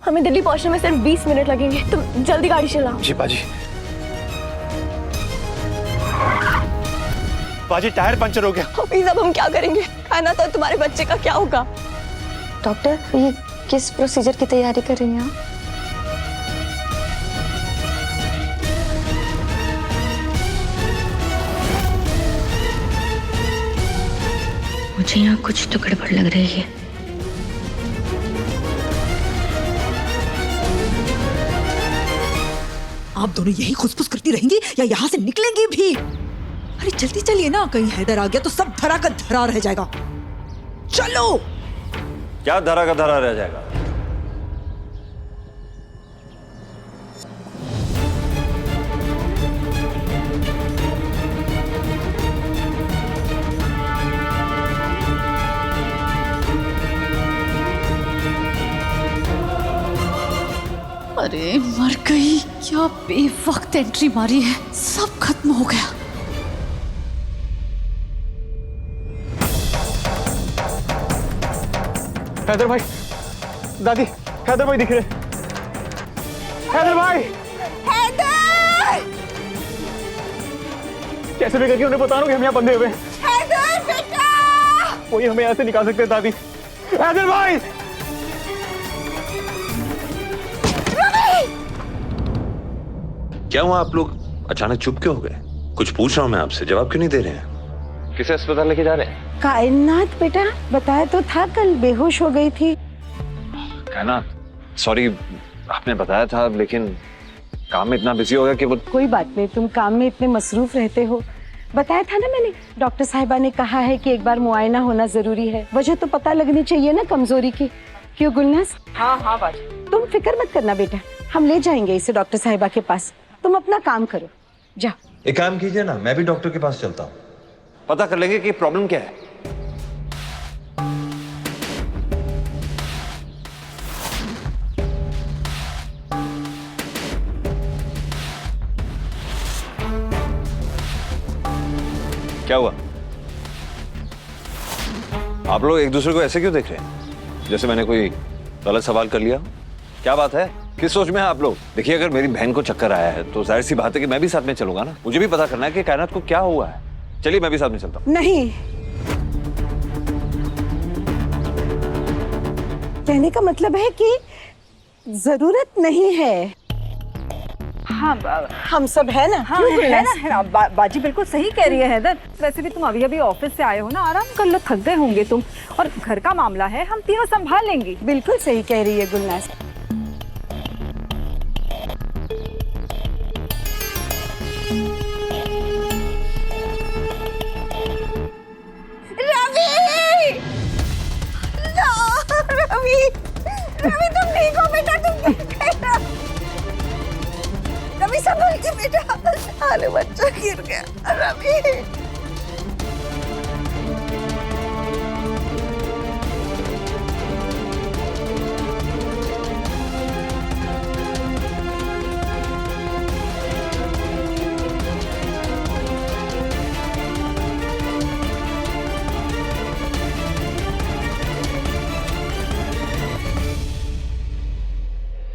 हमें दिल्ली पहुंचने में सिर्फ 20 मिनट लगेंगे, तुम जल्दी गाड़ी चलाओ। जी बाजी। बाजी टायर पंचर हो गया। प्लीज अब हम क्या करेंगे? खाना तो तुम्हारे बच्चे का क्या होगा? डॉक्टर, ये किस प्रोसीजर की तैयारी कर रही हैं आप? मुझे यहाँ कुछ तो गड़बड़ लग रही है। आप दोनों यही खुसफुस करती रहेंगी या यहाँ से निकलेंगी भी? अरे जल्दी चलिए ना, कहीं हैदर आ गया तो सब धरा का धरा रह जाएगा। चलो। क्या धरा का धरा रह जाएगा? अरे मर गई, क्या बेवक्त एंट्री मारी है, सब खत्म हो गया। हैदर भाई, दादी, हैदर भाई दिख रहे। हैदर भाई, हैदर! कैसे भी करके उन्हें बताओ कि हम यहाँ बंधे हुए हैं। हैदर बेटा! वही हमें यहाँ से निकाल सकते हैं दादी। हैदर भाई! क्या हुआ, आप लोग अचानक चुप क्यों हो गए? कुछ पूछ रहा हूं मैं आपसे, जवाब क्यों नहीं दे रहे हैं? किसे अस्पताल लेके जा रहे हैं? कायनात बेटा, बताया तो था कल बेहोश हो गई थी। कायनात, सॉरी, आपने बताया था लेकिन काम में इतना बिजी हो गया कि वो। कोई बात नहीं, तुम काम में इतने मसरूफ रहते हो। बताया था ना मैंने, डॉक्टर साहिबा ने कहा है कि एक बार मुआयना होना जरूरी है। वजह तो पता लगनी चाहिए ना कमजोरी की। क्यों गुलनाज? हाँ हाँ बाजी। तुम फिक्र मत करना बेटा, हम ले जाएंगे इसे डॉक्टर साहिबा के पास। तुम अपना काम करो, जाओ। एक काम कीजिए ना, मैं भी डॉक्टर के पास चलता हूँ, पता कर लेंगे कि प्रॉब्लम क्या है। क्या हुआ? आप लोग एक दूसरे को ऐसे क्यों देख रहे हैं, जैसे मैंने कोई गलत सवाल कर लिया? क्या बात है, किस सोच में है आप लोग? देखिए, अगर मेरी बहन को चक्कर आया है तो जाहिर सी बात है कि मैं भी साथ में चलूंगा ना। मुझे भी पता करना है कि कायनात को क्या हुआ है। चलिए मैं भी साथ में चलता हूँ। नहीं, कहने का मतलब है कि जरूरत नहीं है। हाँ हम सब है ना? हाँ क्यों है गुलनाज? ना, बाजी बिल्कुल सही कह रही है हैदर। वैसे भी तुम अभी अभी ऑफिस से आए हो ना, आराम कर लो, थक गए होंगे तुम। और घर का मामला है, हम तीनों संभाल लेंगे। बिल्कुल सही कह रही है गुलनाज। रवि! रवि तुम ठीक हो बेटा? तुम रवि संभल के बेटा, अरे बच्चा गिर गया। रवि!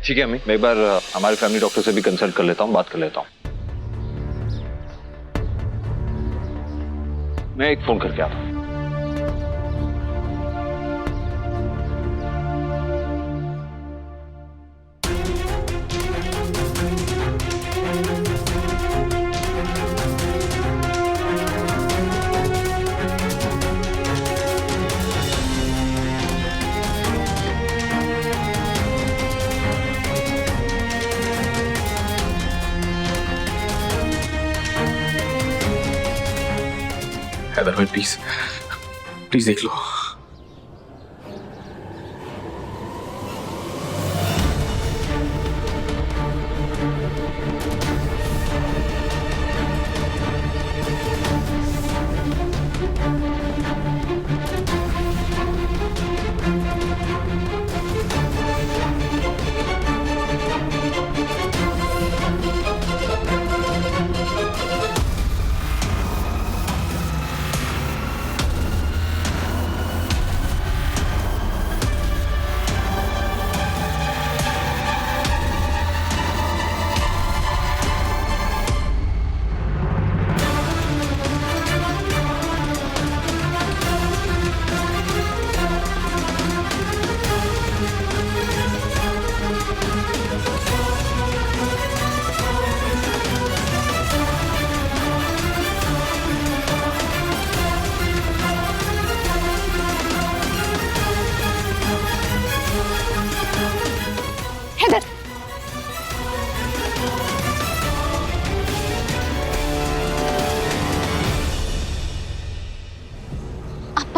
ठीक है अम्मी, मैं एक बार हमारे फैमिली डॉक्टर से भी कंसल्ट कर लेता हूँ, बात कर लेता हूँ। मैं एक फोन करके आता हूँ। हैदर भाई प्लीज, प्लीज देख लो।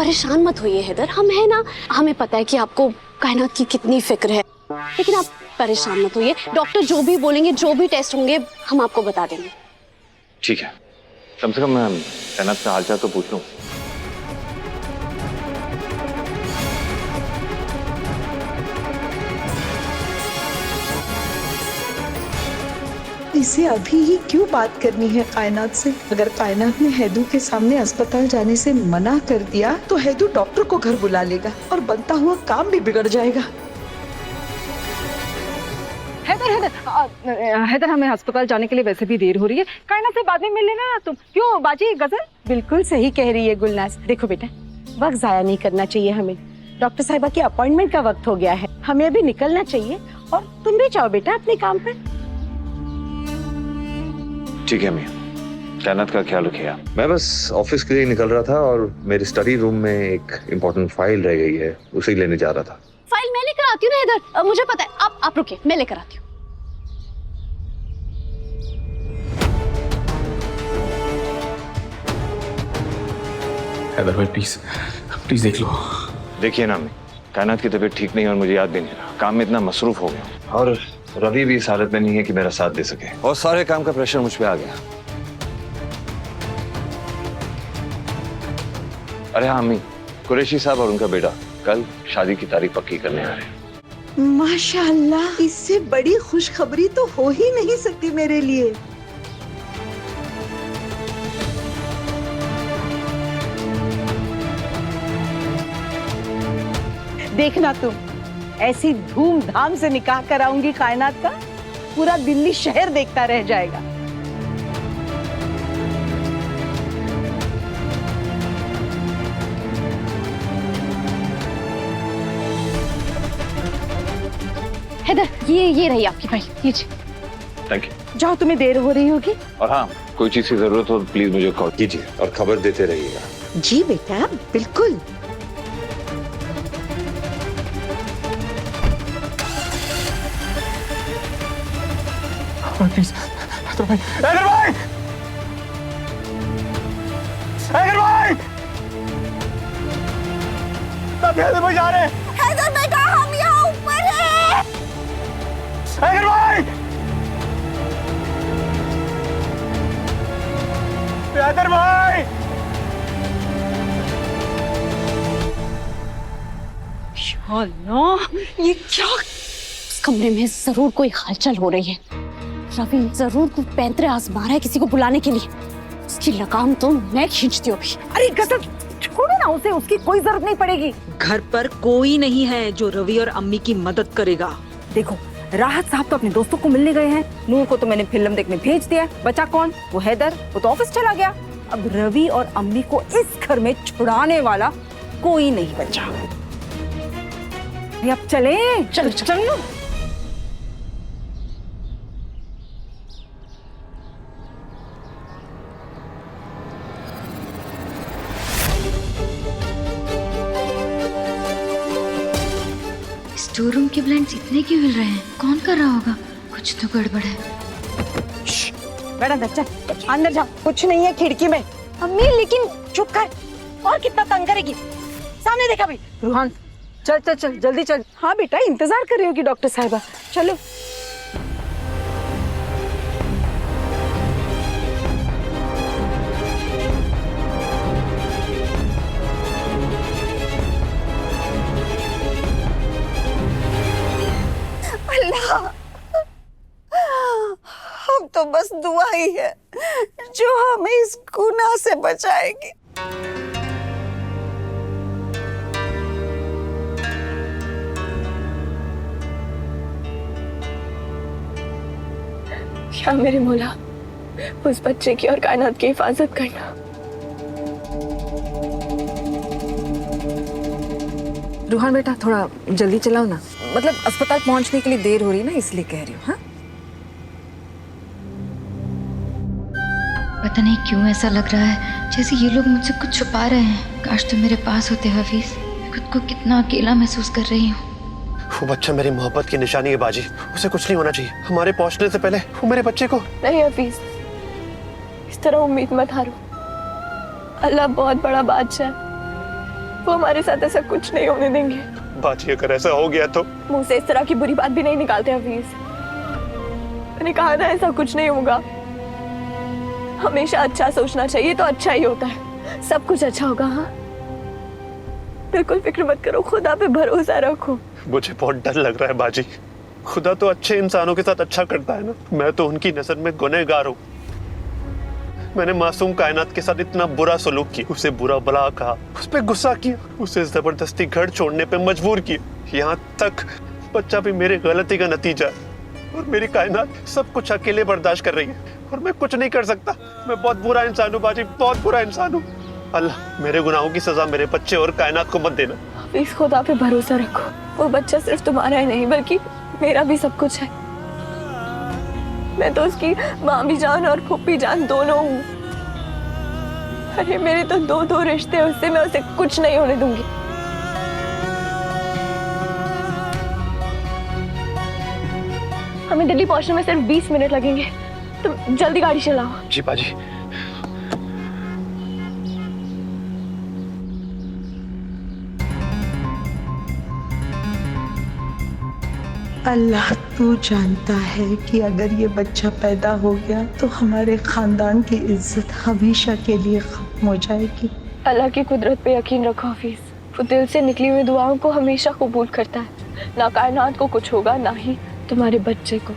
परेशान मत होइए हैदर, हम है ना, हमें पता है कि आपको कायनात की कितनी फिक्र है, लेकिन आप परेशान मत होइए। डॉक्टर जो भी बोलेंगे, जो भी टेस्ट होंगे, हम आपको बता देंगे। ठीक है, कम से कम मैं कायनात का हालचाल तो पूछ लूं। इसे अभी ही क्यों बात करनी है कायनात से? अगर कायनात ने हैदू के सामने अस्पताल जाने से मना कर दिया तो हैदू डॉक्टर को घर बुला लेगा और बनता हुआ काम भी बिगड़ जाएगा। हैदर, हमें अस्पताल जाने के लिए वैसे भी देर हो रही है, कायनात से बाद में मिल लेना ना तुम। क्यों बाजी गजल? बिल्कुल सही कह रही है गुलनाज। देखो बेटा, वक्त जाया नहीं करना चाहिए हमें। डॉक्टर साहिबा की अपॉइंटमेंट का वक्त हो गया है, हमें अभी निकलना चाहिए। और तुम भी जाओ बेटा अपने काम पे। ठीक है मियां, कायनात का ख्याल रखिएगा। मैं बस ऑफिस के लिए निकल रहा था और मेरे स्टडी रूम में एक इम्पोर्टेंट फाइल रह गई है, उसे लेने जा रहा था। फाइल मैं लेकर आती हूँ ना हैदर, मुझे पता है। आप रुकिए, मैं लेकर आती हूँ। हैदर भाई प्लीज प्लीज देख लो। देखिए ना, कायनात की तबीयत ठीक नहीं और मुझे याद भी नहीं रहा, काम में इतना मसरूफ हो गया और रवि भी इस हालत में नहीं है कि मेरा साथ दे सके और सारे काम का प्रेशर मुझ पे आ गया। अरे हाँ अम्मी, कुरैशी साहब और उनका बेटा कल शादी की तारीख पक्की करने आ रहे हैं। माशाअल्लाह, इससे बड़ी खुशखबरी तो हो ही नहीं सकती मेरे लिए। देखना तुम, ऐसी धूमधाम से निकाह कराऊंगी कायनात का, पूरा दिल्ली शहर देखता रह जाएगा। हैदर, ये रही आपकी फाइल, लीजिए। Thank you. जाओ, तुम्हें देर हो रही होगी। और हाँ, कोई चीज की जरूरत हो तो प्लीज मुझे कॉल कीजिए और खबर देते रहिएगा। जी बेटा, बिल्कुल। प्लीज हैदर भाई, हैदर भाई, हैदर भाई, हैदर भाई जा रहे हैं। हैदर बेटा, हम यहाँ ऊपर हैं। हैदर भाई, हैदर भाई। अल्लाह, ये क्या? उस कमरे में जरूर कोई हलचल हो रही है। रवि जरूर कोई पैंतरे आजमा रहा है किसी को बुलाने के लिए। उसकी लगाम तो मैं खींचती हूँ अभी। अरे गजल, छोड़ो ना उसे, उसकी कोई जरूरत नहीं पड़ेगी। घर पर कोई नहीं है जो रवि और अम्मी की मदद करेगा। देखो, राहत साहब तो अपने दोस्तों को मिलने गए हैं, नूर को तो मैंने फिल्म देखने भेज दिया। बचा कौन? वो हैदर, वो तो ऑफिस चला गया। अब रवि और अम्मी को इस घर में छुड़ाने वाला कोई नहीं बचा। अब चले, चलो। स्टोर रूम के ब्लाइंड्स इतने क्यों हिल रहे हैं? कौन कर रहा होगा? कुछ तो गड़बड़ है। बेटा बच्चा, अंदर जाओ, कुछ नहीं है खिड़की में। अम्मी लेकिन चुप कर, और कितना तंग करेगी? सामने देखा भी। रूहान, चल जल्दी चल। हाँ बेटा, इंतजार कर रही होगी डॉक्टर साहिबा। चलो। अल्लाह, अब तो बस दुआ ही है जो हमें इस गुनाह से बचाएगी। क्या मेरे मौला, उस बच्चे की और कायनात की हिफाजत करना। रूहान बेटा, थोड़ा जल्दी चलाओ ना, मतलब अस्पताल पहुंचने के लिए देर हो रही है ना, इसलिए कह रही हूँ। हाँ, पता नहीं क्यों ऐसा लग रहा है जैसे ये लोग मुझसे कुछ छुपा रहे हैं। काश तुम मेरे पास होते हफीज, मैं खुद को कितना अकेला महसूस कर रही हूँ। वो बच्चा मेरी मोहब्बत की निशानी है बाजी, उसे कुछ नहीं होना चाहिए। हमारे पहुंचने से पहले वो मेरे बच्चे को। नहीं हफीज, इस तरह उम्मीद मत हारो। अल्लाह बहुत बड़ा बादशाह है, वो हमारे साथ ऐसा कुछ नहीं होने देंगे। बाजी अगर ऐसा हो गया तो मुंह से इस तरह की बुरी बात भी नहीं निकालते हफीज। मैंने कहा था ऐसा कुछ नहीं होगा। हमेशा अच्छा सोचना चाहिए तो अच्छा ही होता है, सब कुछ अच्छा होगा। हाँ बिल्कुल फिक्र मत करो, खुदा पे भरोसा रखो। मुझे बहुत डर लग रहा है बाजी। खुदा तो अच्छे इंसानों के साथ अच्छा करता है ना, मैं तो उनकी नजर में गुनहगार हूँ। मैंने मासूम कायनात के साथ इतना बुरा सलूक किया, उसे बुरा भला कहा, उस पर गुस्सा किया, उसे जबरदस्ती घर छोड़ने पे मजबूर किया। यहाँ तक बच्चा भी मेरे गलती का नतीजा है और मेरी कायनात सब कुछ अकेले बर्दाश्त कर रही है और मैं कुछ नहीं कर सकता। मैं बहुत बुरा इंसान हूँ बाजी, बहुत बुरा इंसान हूँ। अल्लाह मेरे गुनाहों की सजा मेरे बच्चे और कायनात को मत देना। प्लीज खुदा पे भरोसा रखो, वो बच्चा सिर्फ तुम्हारा ही नहीं बल्कि मेरा भी सब कुछ है। मैं तो उसकी मामी जान और फूफी जान दोनों हूँ। अरे मेरे तो दो रिश्ते हैं उससे, मैं उसे कुछ नहीं होने दूंगी। हमें दिल्ली पहुंचने में सिर्फ 20 मिनट लगेंगे, तुम जल्दी गाड़ी चलाओ। जी बाजी। अल्लाह तू जानता है कि अगर ये बच्चा पैदा हो गया तो हमारे खानदान की इज्जत हमेशा के लिए खत्म हो जाएगी। अल्लाह की कुदरत पे यकीन रखो हफीज, वो दिल से निकली हुई दुआओं को हमेशा कबूल करता है। ना कायनात को कुछ होगा ना ही तुम्हारे बच्चे को।